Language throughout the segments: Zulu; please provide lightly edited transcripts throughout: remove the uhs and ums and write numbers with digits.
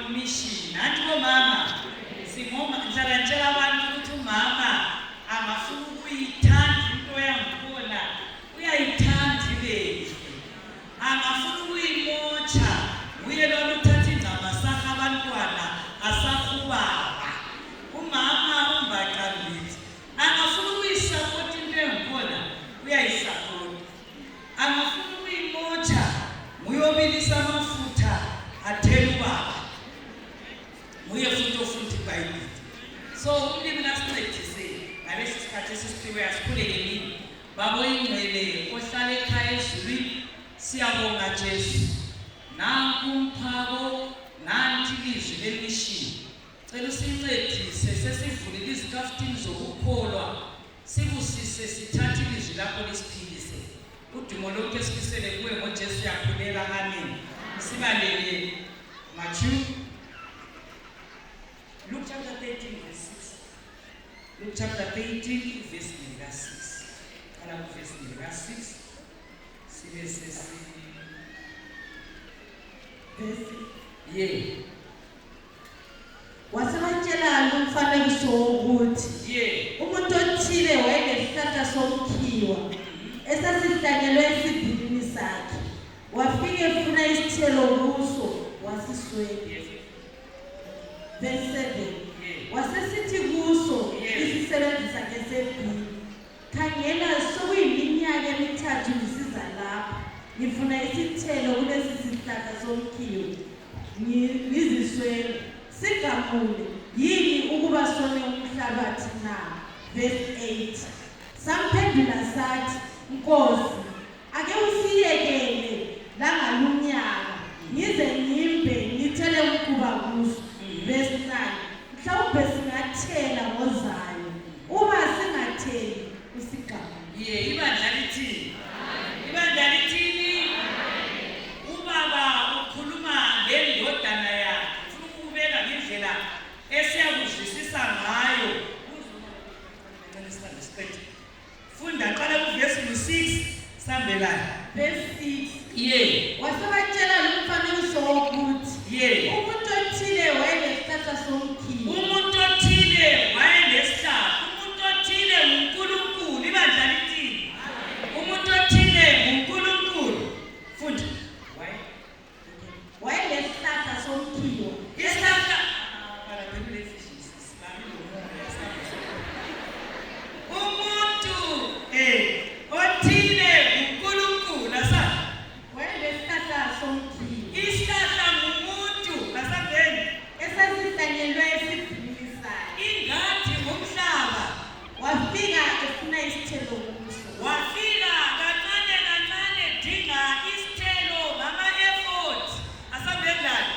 mission. Nathi bomama singoma ngizalantshela abantu ukuthi umama angafuna ukuyithanda into yangikhona uyayithanda ibe angafuna ukuyimotsha uye lona uthatha ingcaba sakhe abantwana asakubaba umama umbaqalisi angafuna ukuyisupport into yangikhona uyayisupport angafuna ukuyimotsha uyobilisa amafutha athela ubaba uye futhi ofuthi iBhayibheli so umlimi nasincedise ngalesi sikhathi esisiphiwe asikhuleke nini babo ingcwele ohlala ekhaya ezulwini siyabonga Jesu nanku umphako nanti ilizwi lemishini cela usincedise sesivulile izikhaftini zokukholwa sibusise sithathe ilizwi lakho lisiphilise udumo lonke sibisele kuwe ngoJesu yakhuleka amen sibalele Matthew Luke chapter 13 verse 6 Luke chapter 13 verse 6 kala verse 6 sibe sesi wasebatshela umfanekiso wokuthi umuntu othile wayengesihlahla somkhiwa esasihlanyelwe esibhilini sakhe wafika efuna isithelo kuso wasiswela verse 7 wasesithi kuso isisebenzi sakhe sebhili khangela sokuyiminyaka emithathu ngisiza lapha ngifuna isithelo kulesi sihlahla somkhiwa ngiziswela sigamule yini ukuba sone umhlabathi na verse 8 samphendula sathi Nkosi ake usiyekele langalunyaka ngize ngimbe ngithele ukuba kuso verse 9 mhlawumbe singathela ngozayo uma singatheli usigamule ibandla lithini ibandla lithini ubaba ukhuluma ngendodana yakhe ufuna ukubeka ngendlela esiyakuzwisisa ngayo funda qala kuverse 6 sambelana verse 6 wasebatshela umfanekiso wokuthi umuntu othile wayengesihlahla somkhiwa umuntu othile wayengesihlahla umuntu othile uNkulunkulu ibandla lithini umuntu othile uNkulunkulu funda wayengesihlahla somkhiwa isihlahla umuntu othile uNkulunkulu asa wayengesihlahla somkhiwa isihlahla ngumuntu asambeni esasihlanyelwe esibhilini sakhe ingathi ngumhlaba wafika efuna isithelo kuso wafika kancane kancane dinga isithelo ngama-effort asambendani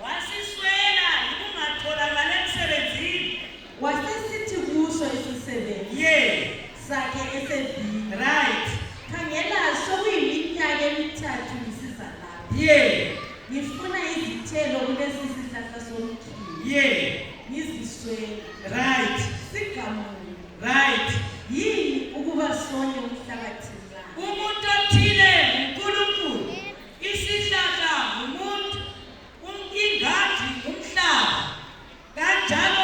wasiswela ikungatholakala emsebenzini wasesithi kuso isisebenzi sakhe esebhili right khangela sokuyiminyaka emithathu ngisiza lapha ngifuna izithelo kulesi sihlahla somkhiwa ngiziswela right sigamule right yini ukuba sonye umhlabathi la umuntu othile uNkulunkulu isihlahla ngumuntu ingadi umhlaba kanjalo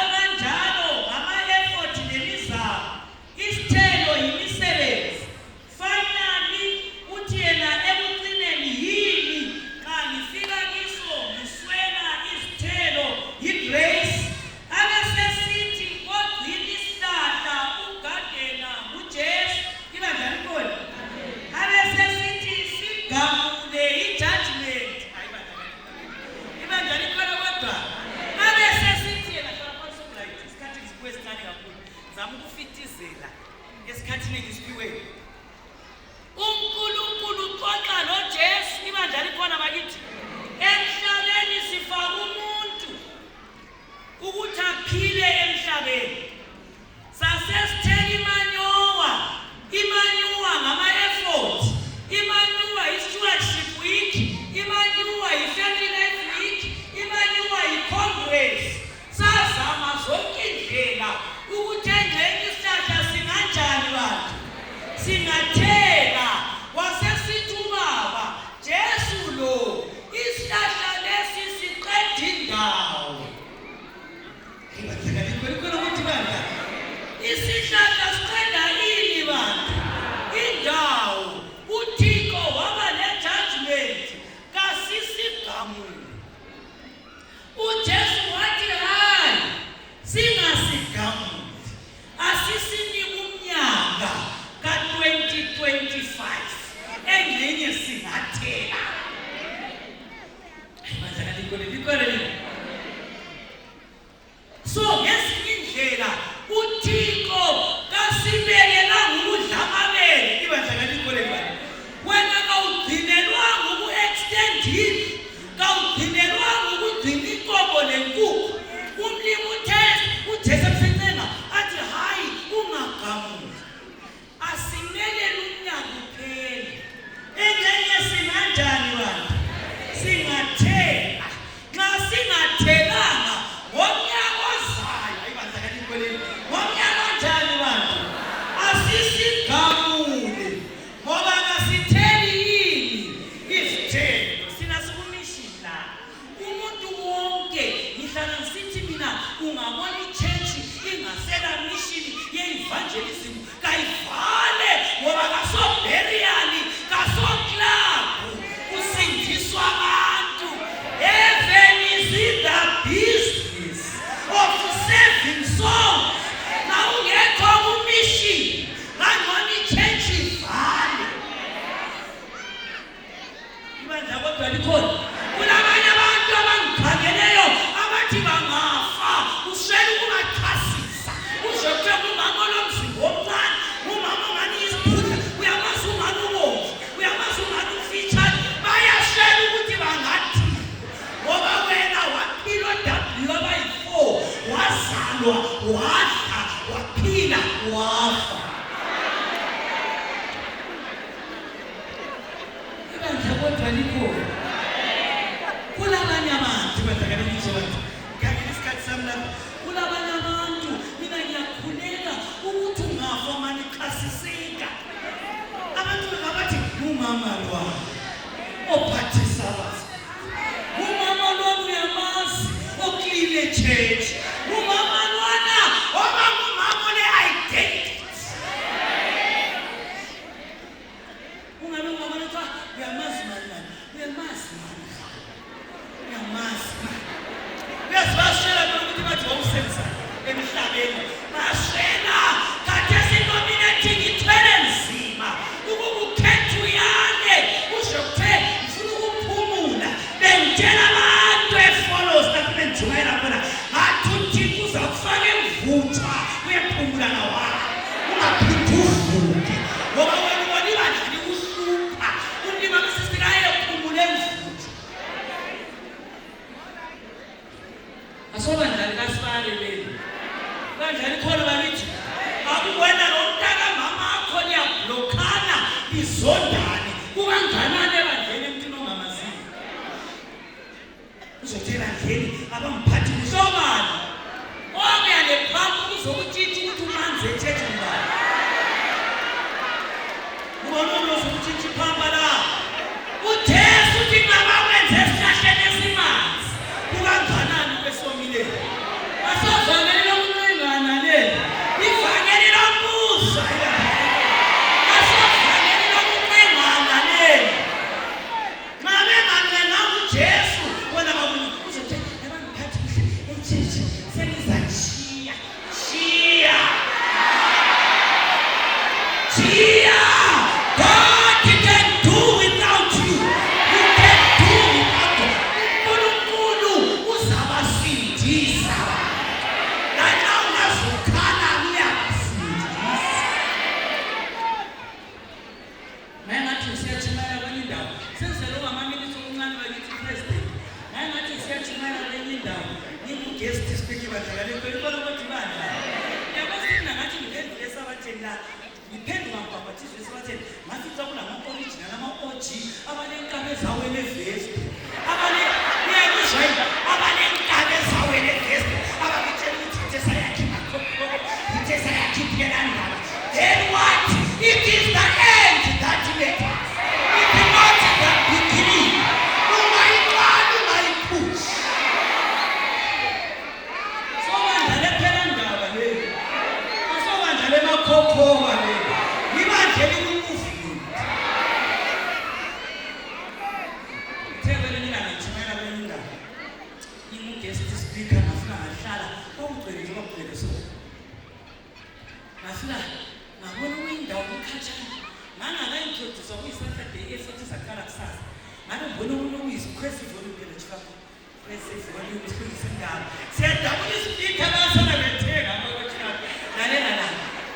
ngama-effort nemizamo isithelo yimisebenzi finally uthi yena ekucineni yini xa ngifika kiso ngiswela izithelo yigrace akasesithi ogcina isihlahla ugadena uJesu ibandla likhona endini kawugcinelwanga ukugcina inkomo nenkukhu. Umlimi uthesa msencenga athi hayi ungagamuli. Asimelele umnyaka uphele. Engenye singanjani bantu? Singathela. Nxa singathelanga ngomnyaka ozayo, ayibandla kanini ngomnyaka onjani bantu? Asisigamule ngoba kasitheli yini isithelo. Sinasikumishini la. Umuntu wonke ngihlala ngisithi mina ungabona ichechi ingasela mishini ye-evangelism kayivale ngoba kasobheriyali kasoklabu kusindiswa abantu. Heaven is in the business of saving souls. Na ungekho kumishini ngangona ichechi ivale. Ibandla kodwa likhona. Kulabanye abantu abangikhangeleyo abathi bangafa uswele ukubachasisa. Uzothe umama olomzimba omncane, umama ongani yisibhudla, uyamazi ungani ubomvu, uyamazi ungani ufitshane, bayaswela ukuthi bangathi. Ngoba wena waphila oW4, wazalwa, wadla, waphila, wafa. Ibandla kodwa likhona. Kulabanye abantu badakaleliswa abantu. Khangela isikhathi sami lapha. Kulabanye abantu mina ngiyakhuleka ukuthi ungafa mani chasiseka. Abantu babathi umama lo ophathisa abantu. Umama lo uyamazi okline church. Umama lona ngumama le-identity. Ungabe umama lona uyamazi mani. Uyamazi mani. Uyamazi. Uyazibashela ukuthi bathi wawusenza emhlabeni. Bashela khathesi nominating ithwele nzima. Ukukhetha uyane usho kuthe ngifuna ukuphumula. Bengitshela abantu efollows lapho bengijumayela khona ngathi uThixo uzakufaka emvuthwa uyephumula nawayo. Ungaphindi uvuke ngoba wena ubona ibandla likuhlupha. Umlimi besisithi ayephumula emvuthwa. Asobandla likasibale leli. Bandla likhona bakithi. Akuwena nomntaka mama akho liyablokhana izondane. Kukanganani ebandleni emntwini ongamaziyo? Uzothela ndleni abamphathi kusobani. Okuya lephampu uzokutshitsha ukuthi umanzi echeche ngubani. Ubona uzokutshitsha iphampa la. Uthesu uthi ngaba wenze esihlahleni esimanzi. Kukanganani kwesomile. Asozwakeli lokuncengana leli. Ivangeli lombuso. Asozwakeli lokuncengana leli. Ngabe ngancenga uJesu wena babona uzothi ebangiphathi echechi sengizatshiya. Tshiya. God can do without you. You can do without him. uNkulunkulu uzabasindisa. Lana ungazukhala uyabasindisa. Ngathi siyatshumayela kwenye indawo. Senzele ungamaminithi omncane bakithi president. Ngathi siyatshumayela kwenye indawo. Ngingu-guest speaker badlakalekho. Ibona ukuthi bani la. Yabazi mina ngathi ngiphendule esabatheni la. Ngiphenduka ngibhabhathizwe esabatheni. Ngathi kulama-original, ama-OG, abanenkabe ezawele vesti. Uyayizwa yini? Abanenkabe ezawele vesti. Abakutshela ukuthi ithesa yakhe makhokho. Ithesa yakhe iphela ndaba. Then what? It is the end that matters. It is not the beginning. Ungayiqali, ungayiphutshi. Sobandla lephela ndaba leli. Asobandla lemakhokhoba leli. Ibandla elikufuni. Thebele mina ngitshumayela kwenye indawo. Ngingu-guest speaker ngafika ngahlala. Kwakugcwele nje kwakugcwele so. Ngafika ngabona kuyindawo kukhatshana. Ngangaka-introduce kuyi-Saturday esothi saqala kusasa. Ngabe ngibona umuntu okuyisikhwesi volume lechifakho. Kwesi volume isindawo. Siyadabula ispeaker basana bethenga abakwetshina. Lalela la.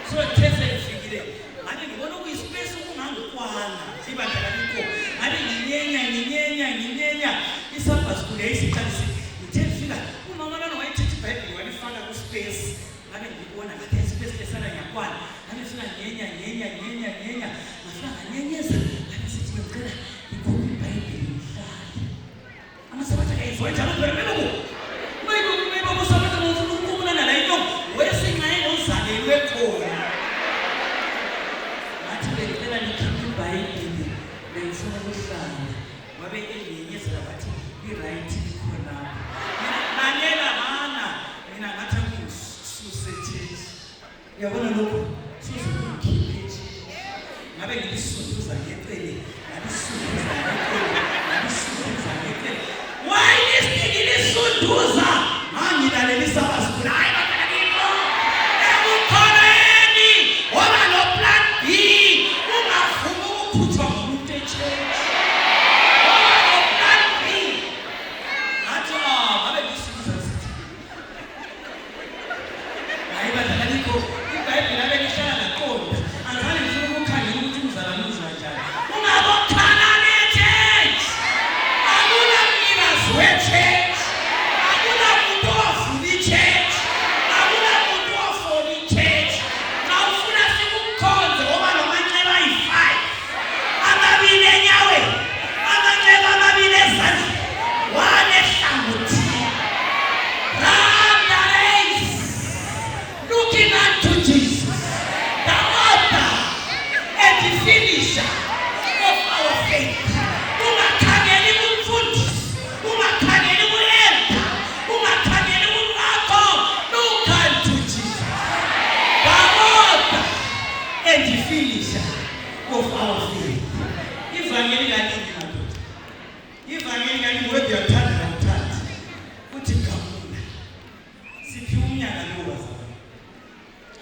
So these lifikile. Ngabe ngibona kuyispace okungangikwana. Ibandla lalikho. Ngabe nginyenya nginyenya isabha school yayisiqalise ngithefika umama lana wayithethe iBhayibheli walifaka ku space ngabe ngibona ngathi space lesana ngiyakwana ngabe sina ngenya ngafika nganyenyeza ngabe sithi ngicela ikhophi iBhayibheli ngihlale amasabatha kayizwa njalo phela maybe musabatha ngifuna ukubona la into wesingaye ngozalelwe khona ngathi ngicela nikhiphe iBhayibheli bengifuna ukuhlala wabe enyenyeza bathi i-right ikhona lalela bana mina ngathi ngisusethezi uyabona lokho sizokukhipha ngabe ngisunduza ngecele ngalisunduza ngecele why is ngisunduza mangilalela isabasukula hayi bakalimo ekukhona yini wala no plan B ungafuna ukukhutshwa ngumuntu echurch wala no plan B ngathi ngabe ngisunduza sithi hayi bakaliko iBhayibheli abe lihlala laqonda angizange ngifuna ukukhangela ukuthi umzalanuza kanjani ungabokhala ne-church akuna mnikazi we-church akuna muntu ofuna i-church akuna muntu ofuna i-church xa ufuna sikukhonze ngoba nomanxeba ayi-5 amabili enyaweni amanxeba amabili ezandleni one ehlangothini looking unto Jesus, the author and the finisher of our faith. Ungakhangeli kumfundisi, ungakhangeli kuelda, ungakhangeli kumngakho, look unto Jesus, the author and the finisher of our faith. Ivangeli kaningi madoda, ivangeli kaningi whether uyathanda uthanda uthi gamula siphi umnyaka lo wazalwa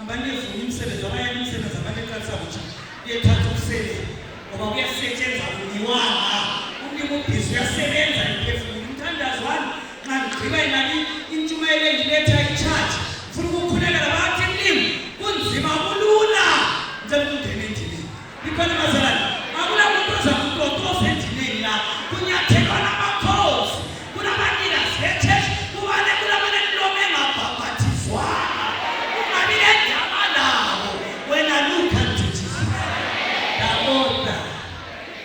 abantu efuna umsebenzi abanye umsebenzi abantu eqalisa ukuthi uyethatha umsebenzi ngoba kuyasetshenzwa kuniwanga umlimo ubhizi uyasebenza imphefumulo umthandazo wami nxa ngigqiba imali intshumayelo engiletha i-church ufuna ukukhuleka labathi mlimi kunzima kulula njalo kungena endlini ikhona mazalana akula muntu ozakutotosa endlini la kunyathelwa namakhosi kunabanikazi be-church kubane kulabane mlomo engabhabhathizwanga when I look unto Jesus, the author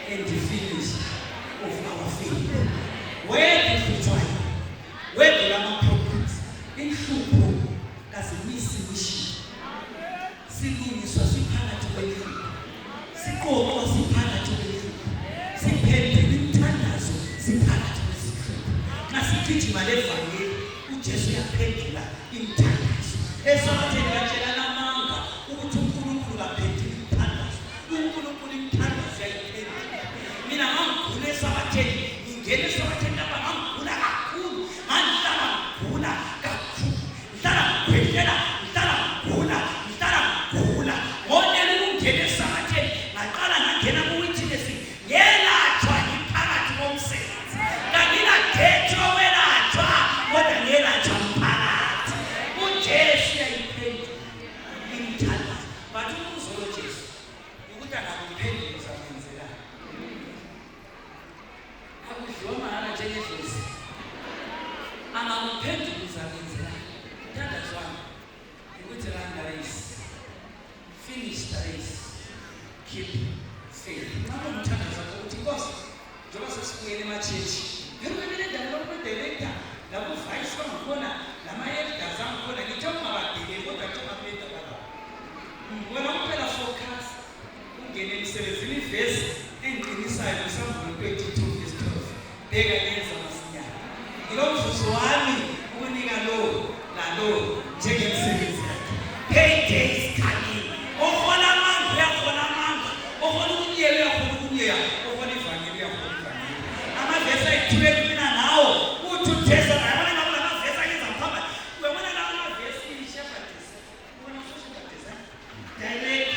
and the finisher of our faith. Where do we try? Where do our problems? In Shupo, as a missing mission. Singing is a sipana to the food. Siko was sipana to the food. Sipende in Tandas, sipana to the food. Nasiki Malefani, who just a pendula in Tandas. As something like mina ngangigule sabatheni ngingene sabatheni lapha ngangigula kakhulu ngihlala ngigula kakhulu ngihlala ngigula ngonela ukungena sabatheni ngaqala ngangena ku-witness ngelatshwa ngiphakathi komsebenzi nganginadethi okwelatshwa kodwa ngelatshwa mphakathi ujesu uyayiphendula imthandazo but umuzolo jesu ukuthi angakuphendula uzamenzela akudliwa mahala njengejosi angakuphendula uzamenzela mthandazo wami ukuthi run the race finish the race keep faith ngakho mthandazo wakho ukuthi nkosi njengoba sesibuyele ematshetshi ngirubelele ndaba lokubedelekta lakuvice bangikhona lama-elders angikhona ngithe ungabadeli kodwa kuthe ungapenda baba wena kuphela focus ungene emsebenzini ivesi engiqinisayo kuSamuel 22:12 bheka ngenza masinyane ngilo mvuzo wami ukunika lo nalo njengemsebenzi yakhe payday is coming ohola amanga uyahola amanga ohola ukunyela uyahola ukunyela ohola ivangeli uyahola ivangeli amavesi ayithule mina nawo uthi uthesa yabona ngabona amavesi ayenza mphamba uyabona lawo amavesi ishepherdes ubona ushepherdes direct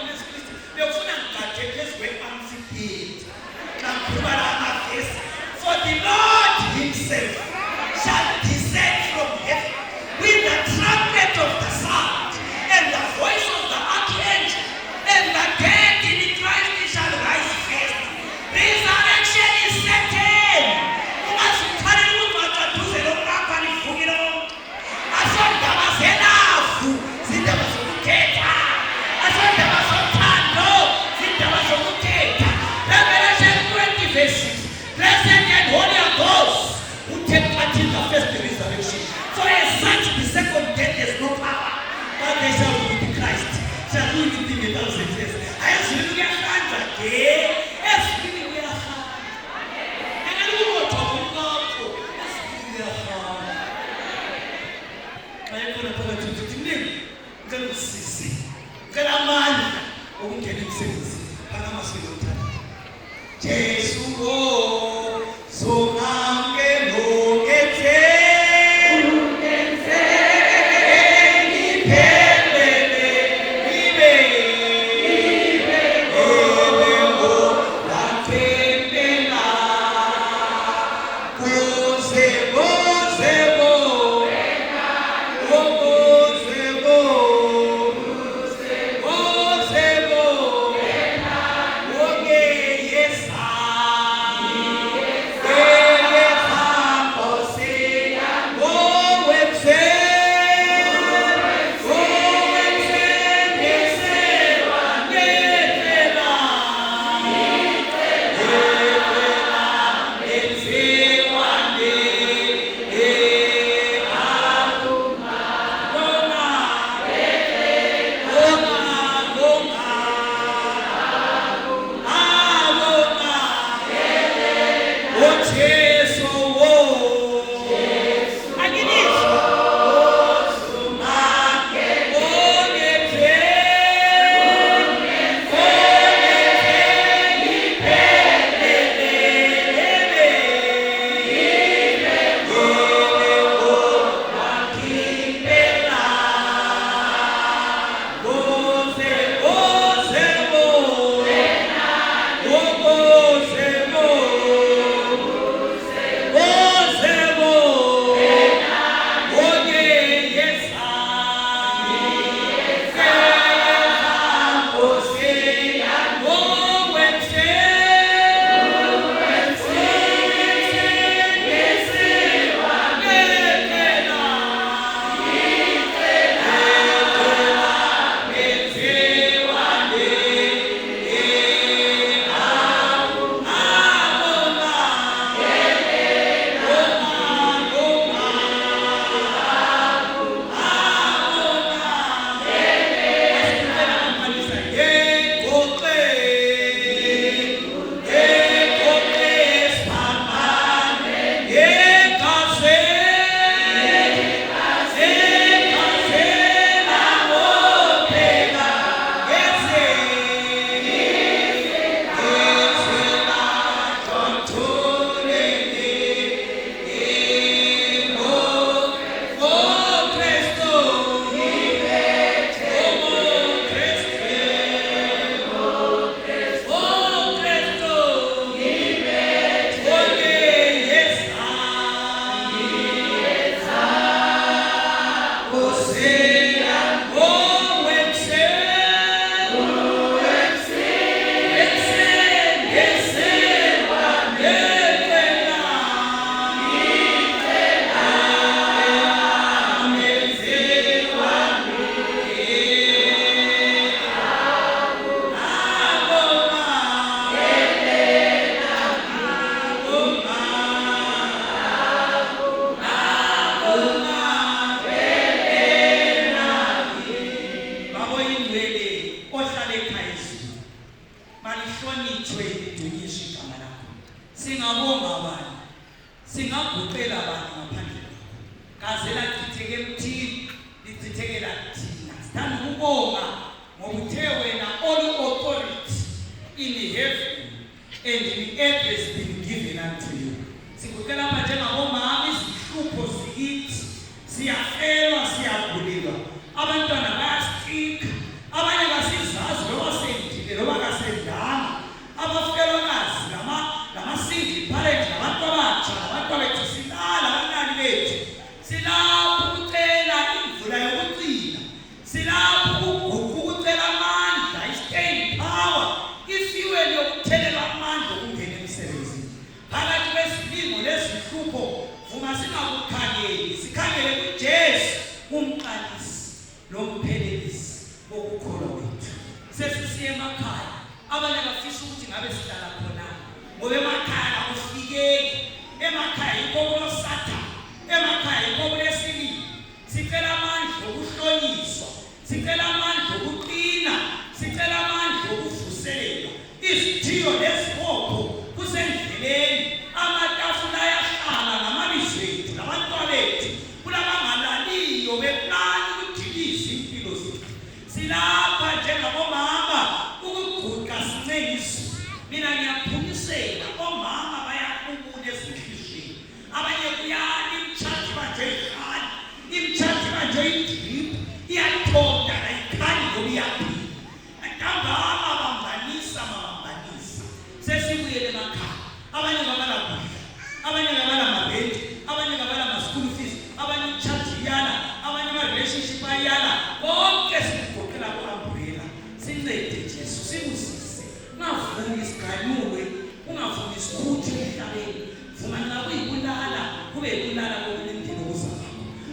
uNyesu Kristu bekufuna ngigade phezu kwe-amphiphetre kakhulu amavesi for the Lord himself shall descend from heaven with the trumpet of the sound and the voice of the archangel, and the dead in Christ shall rise first. Resurrection is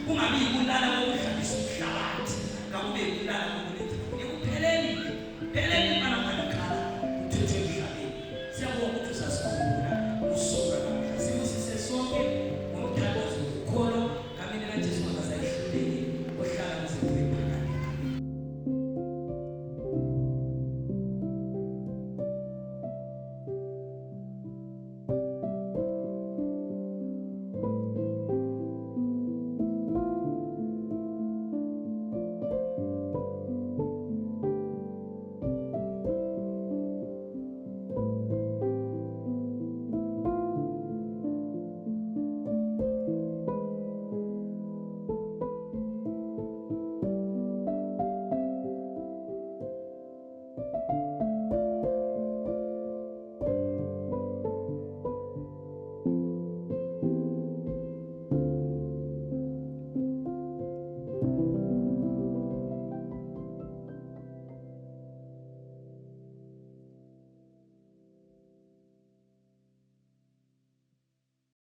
Kungabi kulala